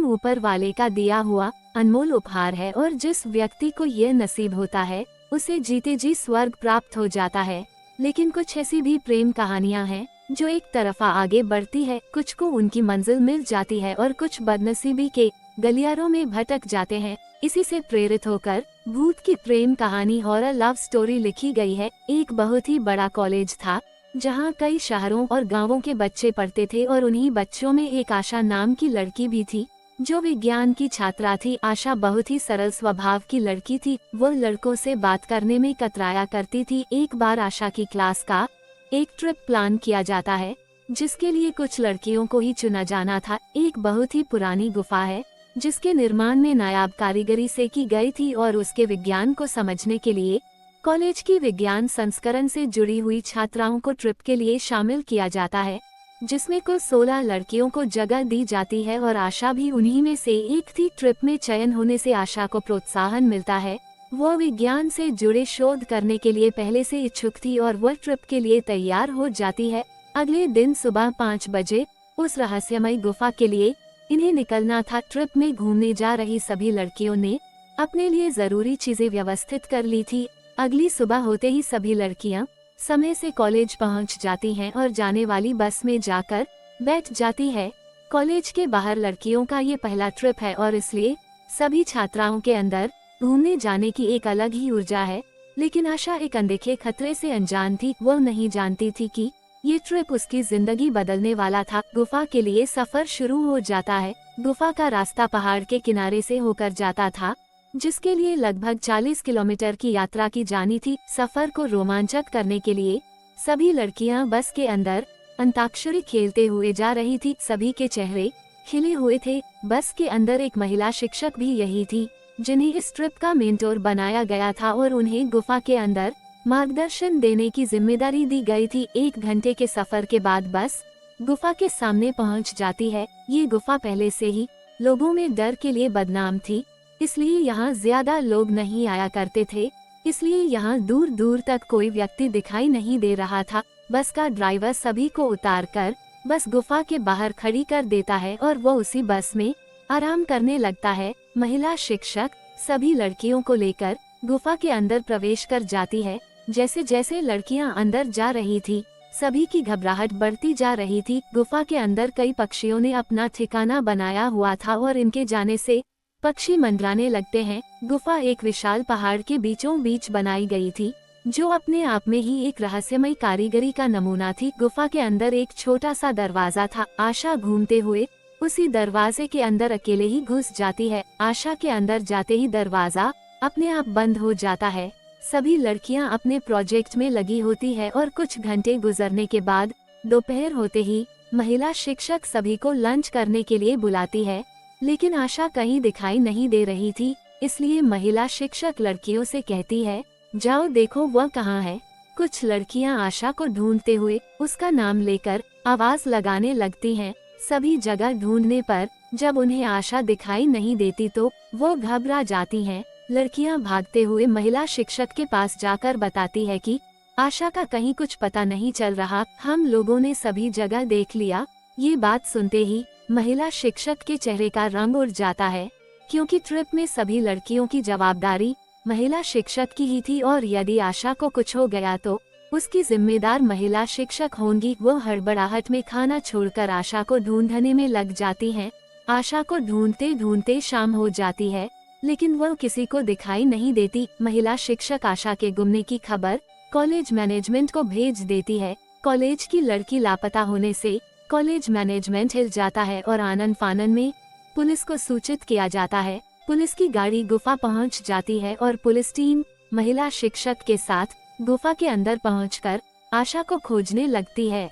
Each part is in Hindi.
ऊपर वाले का दिया हुआ अनमोल उपहार है और जिस व्यक्ति को ये नसीब होता है उसे जीते जी स्वर्ग प्राप्त हो जाता है। लेकिन कुछ ऐसी भी प्रेम कहानियां हैं जो एक तरफा आगे बढ़ती है, कुछ को उनकी मंजिल मिल जाती है और कुछ बदनसीबी के गलियारों में भटक जाते हैं। इसी से प्रेरित होकर भूत की प्रेम कहानी हॉरर लव स्टोरी लिखी गई है। एक बहुत ही बड़ा कॉलेज था जहां कई शहरों और गांवों के बच्चे पढ़ते थे और उन्हीं बच्चों में एक आशा नाम की लड़की भी थी जो विज्ञान की छात्रा थी। आशा बहुत ही सरल स्वभाव की लड़की थी, वो लड़कों से बात करने में कतराया करती थी। एक बार आशा की क्लास का एक ट्रिप प्लान किया जाता है जिसके लिए कुछ लड़कियों को ही चुना जाना था। एक बहुत ही पुरानी गुफा है जिसके निर्माण में नायाब कारीगरी से की गई थी और उसके विज्ञान को समझने के लिए कॉलेज की विज्ञान संस्करण से जुड़ी हुई छात्राओं को ट्रिप के लिए शामिल किया जाता है, जिसमें कुल 16 लड़कियों को जगह दी जाती है और आशा भी उन्हीं में से एक थी। ट्रिप में चयन होने से आशा को प्रोत्साहन मिलता है। वो विज्ञान से जुड़े शोध करने के लिए पहले से इच्छुक थी और वह ट्रिप के लिए तैयार हो जाती है। अगले दिन सुबह 5 बजे उस रहस्यमय गुफा के लिए इन्हें निकलना था। ट्रिप में घूमने जा रही सभी लड़कियों ने अपने लिए जरूरी चीजें व्यवस्थित कर ली थी। अगली सुबह होते ही सभी लड़कियां समय से कॉलेज पहुंच जाती हैं और जाने वाली बस में जाकर बैठ जाती है। कॉलेज के बाहर लड़कियों का ये पहला ट्रिप है और इसलिए सभी छात्राओं के अंदर घूमने जाने की एक अलग ही ऊर्जा है। लेकिन आशा एक अनदेखे खतरे से अनजान थी। वो नहीं जानती थी कि ये ट्रिप उसकी जिंदगी बदलने वाला था। गुफा के लिए सफर शुरू हो जाता है। गुफा का रास्ता पहाड़ के किनारे से होकर जाता था जिसके लिए लगभग 40 किलोमीटर की यात्रा की जानी थी। सफर को रोमांचक करने के लिए सभी लड़कियां बस के अंदर अंताक्षरी खेलते हुए जा रही थी। सभी के चेहरे खिले हुए थे। बस के अंदर एक महिला शिक्षक भी यही थी जिन्हें इस ट्रिप का मेंटोर बनाया गया था और उन्हें गुफा के अंदर मार्गदर्शन देने की जिम्मेदारी दी गई थी। 1 घंटे के सफर के बाद बस गुफा के सामने पहुंच जाती है। ये गुफा पहले से ही लोगों में डर के लिए बदनाम थी, इसलिए यहाँ ज्यादा लोग नहीं आया करते थे। इसलिए यहाँ दूर दूर तक कोई व्यक्ति दिखाई नहीं दे रहा था। बस का ड्राइवर सभी को उतारकर बस गुफा के बाहर खड़ी कर देता है और वो उसी बस में आराम करने लगता है। महिला शिक्षक सभी लड़कियों को लेकर गुफा के अंदर प्रवेश कर जाती है। जैसे जैसे लड़कियां अंदर जा रही थी सभी की घबराहट बढ़ती जा रही थी। गुफा के अंदर कई पक्षियों ने अपना ठिकाना बनाया हुआ था और इनके जाने से पक्षी मंडराने लगते हैं। गुफा एक विशाल पहाड़ के बीचों बीच बनाई गई थी जो अपने आप में ही एक रहस्यमय कारीगरी का नमूना थी। गुफा के अंदर एक छोटा सा दरवाजा था। आशा घूमते हुए उसी दरवाजे के अंदर अकेले ही घुस जाती है। आशा के अंदर जाते ही दरवाजा अपने आप बंद हो जाता है। सभी लड़कियां अपने प्रोजेक्ट में लगी होती है और कुछ घंटे गुजरने के बाद दोपहर होते ही महिला शिक्षक सभी को लंच करने के लिए बुलाती है, लेकिन आशा कहीं दिखाई नहीं दे रही थी। इसलिए महिला शिक्षक लड़कियों से कहती है, जाओ देखो वह कहाँ है। कुछ लड़कियां आशा को ढूंढते हुए उसका नाम लेकर आवाज लगाने लगती हैं। सभी जगह ढूंढने पर जब उन्हें आशा दिखाई नहीं देती तो वो घबरा जाती हैं। लड़कियां भागते हुए महिला शिक्षक के पास जाकर बताती है कि आशा का कहीं कुछ पता नहीं चल रहा, हम लोगों ने सभी जगह देख लिया। ये बात सुनते ही महिला शिक्षक के चेहरे का रंग उड़ जाता है, क्योंकि ट्रिप में सभी लड़कियों की जवाबदारी महिला शिक्षक की ही थी और यदि आशा को कुछ हो गया तो उसकी जिम्मेदार महिला शिक्षक होंगी। वो हड़बड़ाहट में खाना छोड़कर आशा को ढूंढने में लग जाती हैं। आशा को ढूंढते ढूंढते शाम हो जाती है, लेकिन वह किसी को दिखाई नहीं देती। महिला शिक्षक आशा के गुमने की खबर कॉलेज मैनेजमेंट को भेज देती है। कॉलेज की लड़की लापता होने से कॉलेज मैनेजमेंट हिल जाता है और आनन फानन में पुलिस को सूचित किया जाता है। पुलिस की गाड़ी गुफा पहुंच जाती है और पुलिस टीम महिला शिक्षक के साथ गुफा के अंदर पहुंचकर आशा को खोजने लगती है।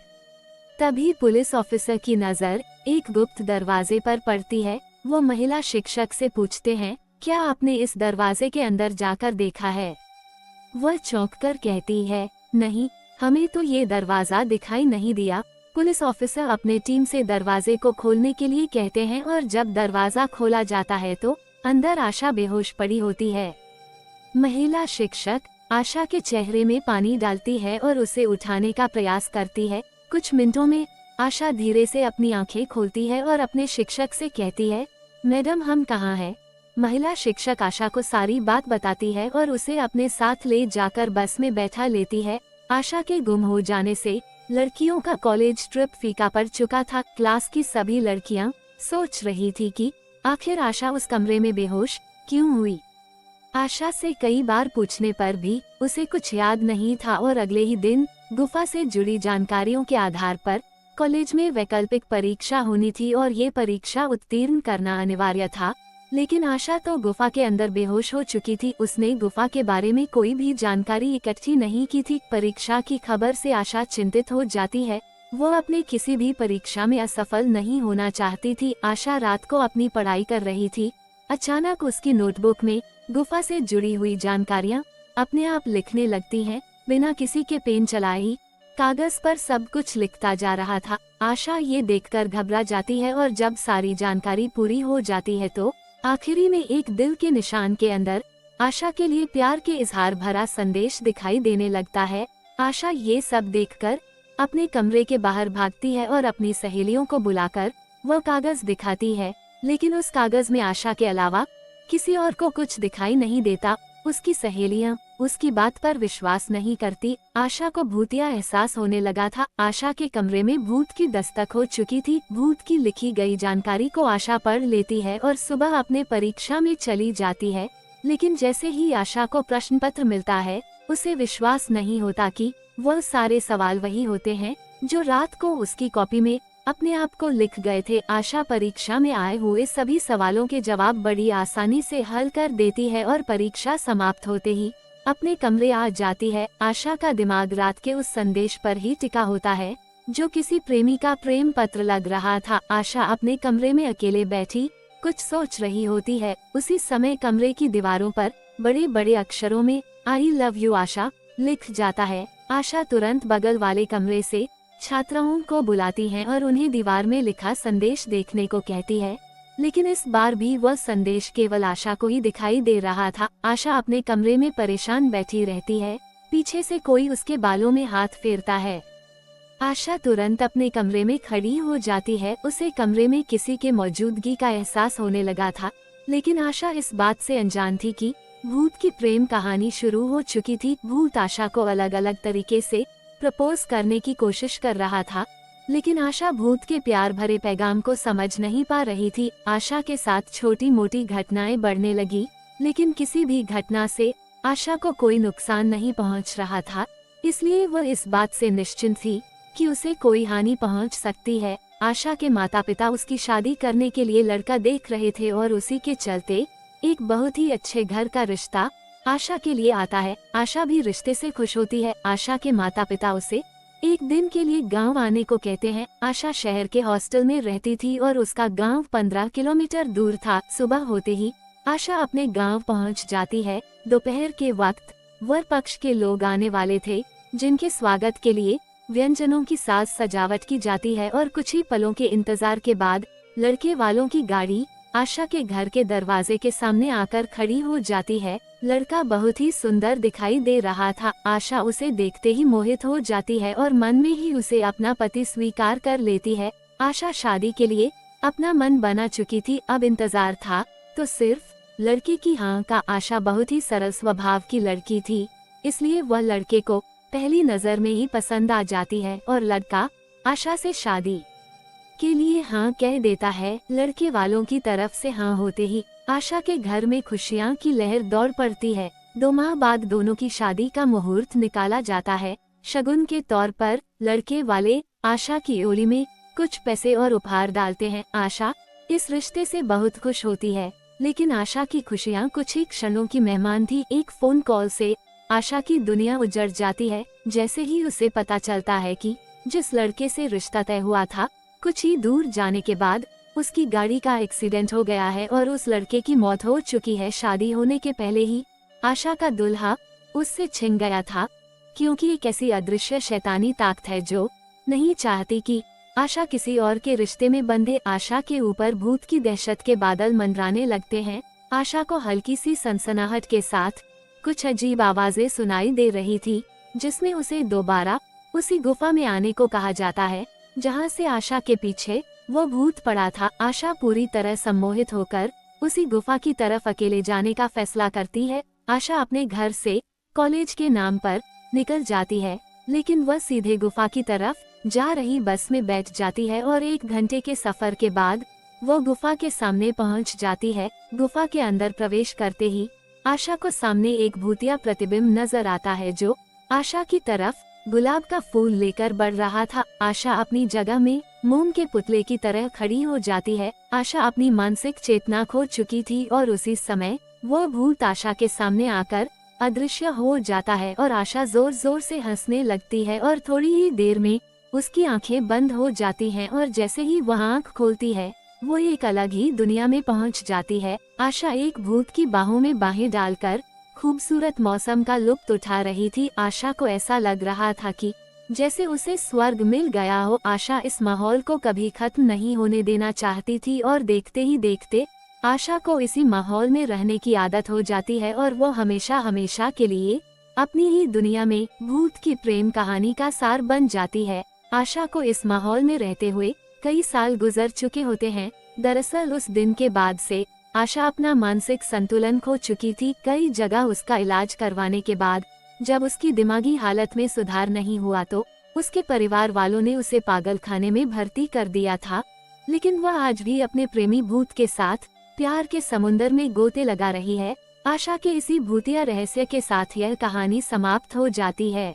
तभी पुलिस ऑफिसर की नजर एक गुप्त दरवाजे पर पड़ती है। वो महिला शिक्षक से पूछते हैं, क्या आपने इस दरवाजे के अंदर जाकर देखा है? वह चौंककर कहती है, नहीं, हमें तो ये दरवाजा दिखाई नहीं दिया। पुलिस ऑफिसर अपने टीम से दरवाजे को खोलने के लिए कहते हैं और जब दरवाजा खोला जाता है तो अंदर आशा बेहोश पड़ी होती है। महिला शिक्षक आशा के चेहरे में पानी डालती है और उसे उठाने का प्रयास करती है। कुछ मिनटों में आशा धीरे से अपनी आंखें खोलती है और अपने शिक्षक से कहती है, मैडम हम कहाँ हैं? महिला शिक्षक आशा को सारी बात बताती है और उसे अपने साथ ले जाकर बस में बैठा लेती है। आशा के गुम हो जाने से लड़कियों का कॉलेज ट्रिप फीका पड़ चुका था। क्लास की सभी लड़कियां सोच रही थी कि आखिर आशा उस कमरे में बेहोश क्यों हुई। आशा से कई बार पूछने पर भी उसे कुछ याद नहीं था और अगले ही दिन गुफा से जुड़ी जानकारियों के आधार पर कॉलेज में वैकल्पिक परीक्षा होनी थी और ये परीक्षा उत्तीर्ण करना अनिवार्य था। लेकिन आशा तो गुफा के अंदर बेहोश हो चुकी थी। उसने गुफा के बारे में कोई भी जानकारी इकट्ठी नहीं की थी। परीक्षा की खबर से आशा चिंतित हो जाती है। वो अपने किसी भी परीक्षा में असफल नहीं होना चाहती थी। आशा रात को अपनी पढ़ाई कर रही थी। अचानक उसकी नोटबुक में गुफा से जुड़ी हुई जानकारियां अपने आप लिखने लगती हैं। बिना किसी के पेन चलाए ही कागज पर सब कुछ लिखता जा रहा था। आशा ये देखकर घबरा जाती है और जब सारी जानकारी पूरी हो जाती है तो आखिरी में एक दिल के निशान के अंदर आशा के लिए प्यार के इजहार भरा संदेश दिखाई देने लगता है। आशा ये सब देखकर अपने कमरे के बाहर भागती है और अपनी सहेलियों को बुलाकर वह कागज दिखाती है। लेकिन उस कागज में आशा के अलावा किसी और को कुछ दिखाई नहीं देता। उसकी सहेलियां उसकी बात पर विश्वास नहीं करती। आशा को भूतिया एहसास होने लगा था। आशा के कमरे में भूत की दस्तक हो चुकी थी। भूत की लिखी गई जानकारी को आशा पढ़ लेती है और सुबह अपने परीक्षा में चली जाती है। लेकिन जैसे ही आशा को प्रश्न पत्र मिलता है उसे विश्वास नहीं होता कि वह सारे सवाल वही होते हैं जो रात को उसकी कॉपी में अपने आप को लिख गए थे। आशा परीक्षा में आए हुए सभी सवालों के जवाब बड़ी आसानी से हल कर देती है और परीक्षा समाप्त होते ही अपने कमरे आ जाती है। आशा का दिमाग रात के उस संदेश पर ही टिका होता है जो किसी प्रेमी का प्रेम पत्र लग रहा था। आशा अपने कमरे में अकेले बैठी कुछ सोच रही होती है। उसी समय कमरे की दीवारों पर बड़े बड़े अक्षरों में आई लव यू आशा लिख जाता है। आशा तुरंत बगल वाले कमरे से छात्राओं को बुलाती है और उन्हें दीवार में लिखा संदेश देखने को कहती है। लेकिन इस बार भी वह संदेश केवल आशा को ही दिखाई दे रहा था। आशा अपने कमरे में परेशान बैठी रहती है। पीछे से कोई उसके बालों में हाथ फेरता है। आशा तुरंत अपने कमरे में खड़ी हो जाती है। उसे कमरे में किसी के मौजूदगी का एहसास होने लगा था। लेकिन आशा इस बात से अनजान थी कि भूत की प्रेम कहानी शुरू हो चुकी थी। भूत आशा को अलग अलग तरीके से प्रपोज करने की कोशिश कर रहा था। लेकिन आशा भूत के प्यार भरे पैगाम को समझ नहीं पा रही थी। आशा के साथ छोटी मोटी घटनाएं बढ़ने लगी। लेकिन किसी भी घटना से आशा को कोई नुकसान नहीं पहुंच रहा था। इसलिए वह इस बात से निश्चिंत थी कि उसे कोई हानि पहुंच सकती है। आशा के माता पिता उसकी शादी करने के लिए लड़का देख रहे थे और उसी के चलते एक बहुत ही अच्छे घर का रिश्ता आशा के लिए आता है। आशा भी रिश्ते से खुश होती है। आशा के माता पिता उसे एक दिन के लिए गांव आने को कहते हैं। आशा शहर के हॉस्टल में रहती थी और उसका गांव 15 किलोमीटर दूर था। सुबह होते ही आशा अपने गांव पहुंच जाती है। दोपहर के वक्त वर पक्ष के लोग आने वाले थे जिनके स्वागत के लिए व्यंजनों की साज सजावट की जाती है और कुछ ही पलों के इंतजार के बाद लड़के वालों की गाड़ी आशा के घर के दरवाजे के सामने आकर खड़ी हो जाती है। लड़का बहुत ही सुंदर दिखाई दे रहा था। आशा उसे देखते ही मोहित हो जाती है और मन में ही उसे अपना पति स्वीकार कर लेती है। आशा शादी के लिए अपना मन बना चुकी थी। अब इंतजार था तो सिर्फ लड़के की हाँ का। आशा बहुत ही सरल स्वभाव की लड़की थी, इसलिए वह लड़के को पहली नजर में ही पसंद आ जाती है और लड़का आशा से शादी के लिए हाँ कह देता है। लड़के वालों की तरफ से हाँ होते ही आशा के घर में खुशियाँ की लहर दौड़ पड़ती है। 2 माह बाद दोनों की शादी का मुहूर्त निकाला जाता है। शगुन के तौर पर लड़के वाले आशा की ओली में कुछ पैसे और उपहार डालते हैं। आशा इस रिश्ते से बहुत खुश होती है। लेकिन आशा की खुशियाँ कुछ ही क्षणों की मेहमान थी। एक फोन कॉल से आशा की दुनिया उजड़ जाती है। जैसे ही उसे पता चलता है कि जिस लड़के से रिश्ता तय हुआ था कुछ ही दूर जाने के बाद उसकी गाड़ी का एक्सीडेंट हो गया है और उस लड़के की मौत हो चुकी है। शादी होने के पहले ही आशा का दुल्हा उससे छिन गया था, क्योंकि एक ऐसी अदृश्य शैतानी ताकत है जो नहीं चाहती कि आशा किसी और के रिश्ते में बंधे। आशा के ऊपर भूत की दहशत के बादल मंडराने लगते हैं। आशा को हल्की सी सनसनाहट के साथ कुछ अजीब आवाजें सुनाई दे रही थी, जिसमें उसे दोबारा उसी गुफा में आने को कहा जाता है जहां से आशा के पीछे वो भूत पड़ा था। आशा पूरी तरह सम्मोहित होकर उसी गुफा की तरफ अकेले जाने का फैसला करती है। आशा अपने घर से कॉलेज के नाम पर निकल जाती है, लेकिन वह सीधे गुफा की तरफ जा रही बस में बैठ जाती है और 1 घंटे के सफर के बाद वो गुफा के सामने पहुंच जाती है। गुफा के अंदर प्रवेश करते ही आशा को सामने एक भूतिया प्रतिबिंब नजर आता है, जो आशा की तरफ गुलाब का फूल लेकर बढ़ रहा था। आशा अपनी जगह में मोम के पुतले की तरह खड़ी हो जाती है। आशा अपनी मानसिक चेतना खो चुकी थी और उसी समय वो भूत आशा के सामने आकर अदृश्य हो जाता है और आशा जोर जोर से हंसने लगती है और थोड़ी ही देर में उसकी आंखें बंद हो जाती हैं और जैसे ही वह आंख खोलती है वो एक अलग ही दुनिया में पहुंच जाती है। आशा एक भूत की बाहों में बाहें डालकर खूबसूरत मौसम का लुत्फ उठा रही थी। आशा को ऐसा लग रहा था कि जैसे उसे स्वर्ग मिल गया हो। आशा इस माहौल को कभी खत्म नहीं होने देना चाहती थी और देखते ही देखते आशा को इसी माहौल में रहने की आदत हो जाती है और वो हमेशा हमेशा के लिए अपनी ही दुनिया में भूत की प्रेम कहानी का सार बन जाती है। आशा को इस माहौल में रहते हुए कई साल गुजर चुके होते हैं। दरअसल उस दिन के बाद से आशा अपना मानसिक संतुलन खो चुकी थी। कई जगह उसका इलाज करवाने के बाद जब उसकी दिमागी हालत में सुधार नहीं हुआ तो उसके परिवार वालों ने उसे पागल खाने में भर्ती कर दिया था, लेकिन वह आज भी अपने प्रेमी भूत के साथ प्यार के समुंदर में गोते लगा रही है। आशा के इसी भूतिया रहस्य के साथ यह कहानी समाप्त हो जाती है।